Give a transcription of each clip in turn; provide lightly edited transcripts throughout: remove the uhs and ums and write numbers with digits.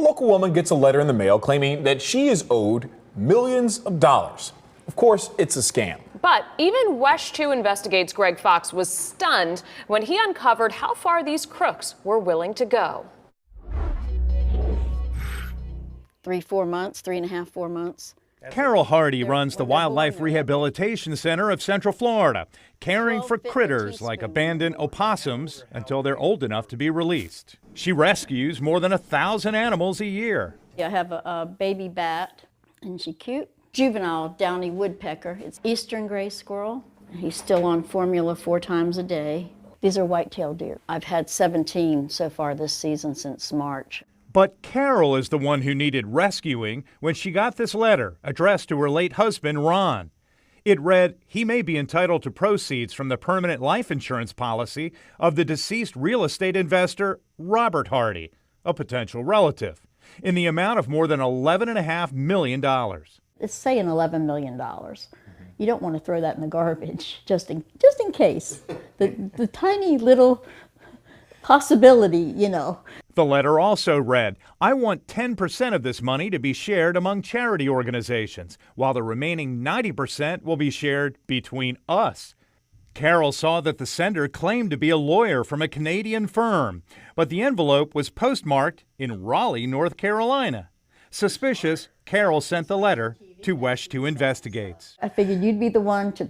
local woman gets a letter in the mail claiming that she is owed millions of dollars. Of course, it's a scam. But even WESH 2 Investigates Greg Fox was stunned when he uncovered how far these crooks were willing to go. 3-4 months, 3.5, 4 months. Carol Hardy runs the Wildlife Rehabilitation Center of Central Florida, caring for critters like abandoned opossums until they're old enough to be released. She rescues more than 1,000 animals a year. I have a baby bat, isn't she cute? Juvenile downy woodpecker. It's eastern gray squirrel. He's still on formula 4 times a day. These are white-tailed deer. I've had 17 so far this season since March. But Carol is the one who needed rescuing when she got this letter addressed to her late husband, Ron. It read, he may be entitled to proceeds from the permanent life insurance policy of the deceased real estate investor, Robert Hardy, a potential relative, in the amount of more than $11.5 million. It's saying $11 million. You don't want to throw that in the garbage, just in case. The tiny little possibility, you know. The letter also read, I want 10% of this money to be shared among charity organizations, while the remaining 90% will be shared between us. Carol saw that the sender claimed to be a lawyer from a Canadian firm, but the envelope was postmarked in Raleigh, North Carolina. Suspicious, Carol sent the letter to WESH 2 Investigates. I figured you'd be the one to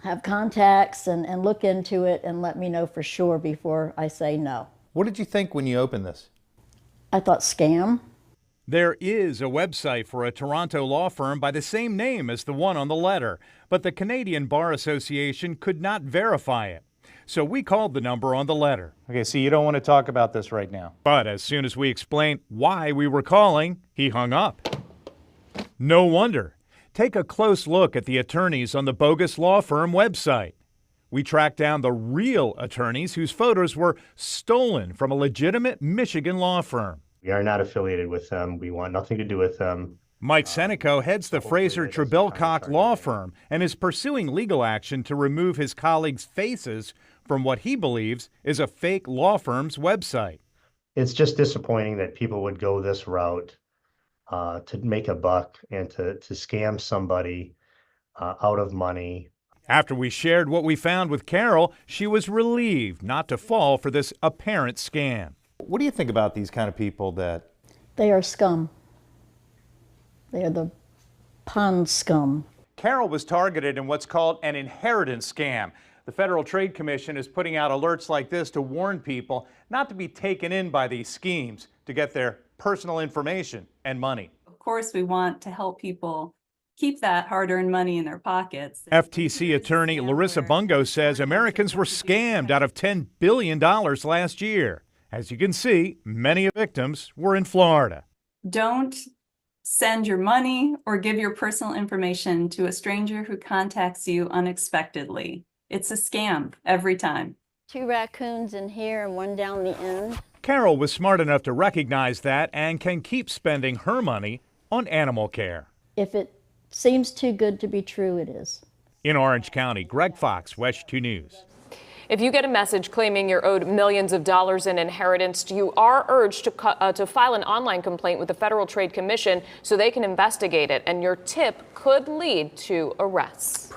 have contacts and look into it and let me know for sure before I say no. What did you think when you opened this? I thought scam. There is a website for a Toronto law firm by the same name as the one on the letter, but the Canadian Bar Association could not verify it. So we called the number on the letter. Okay, so you don't want to talk about this right now. But as soon as we explained why we were calling, he hung up. No wonder. Take a close look at the attorneys on the bogus law firm website. We tracked down the real attorneys whose photos were stolen from a legitimate Michigan law firm. We are not affiliated with them. We want nothing to do with them. Mike Seneco heads the Fraser Trebelcock law firm and is pursuing legal action to remove his colleagues' faces from what he believes is a fake law firm's website. It's just disappointing that people would go this route to make a buck and to scam somebody out of money. After we shared what we found with Carol, she was relieved not to fall for this apparent scam. What do you think about these kind of people that... They are scum. They are the pond scum. Carol was targeted in what's called an inheritance scam. The Federal Trade Commission is putting out alerts like this to warn people not to be taken in by these schemes to get their personal information and money. Of course, we want to help people keep that hard-earned money in their pockets. FTC attorney Larissa Bungo says Americans were scammed out of $10 billion last year. As you can see, many victims were in Florida. Don't send your money or give your personal information to a stranger who contacts you unexpectedly. It's a scam every time. 2 raccoons in here and 1 down the end. Carol was smart enough to recognize that and can keep spending her money on animal care. If it seems too good to be true, it is. In Orange County, Greg Fox, WESH 2 News. If you get a message claiming you're owed millions of dollars in inheritance, you are urged to file an online complaint with the Federal Trade Commission so they can investigate it, and your tip could lead to arrests.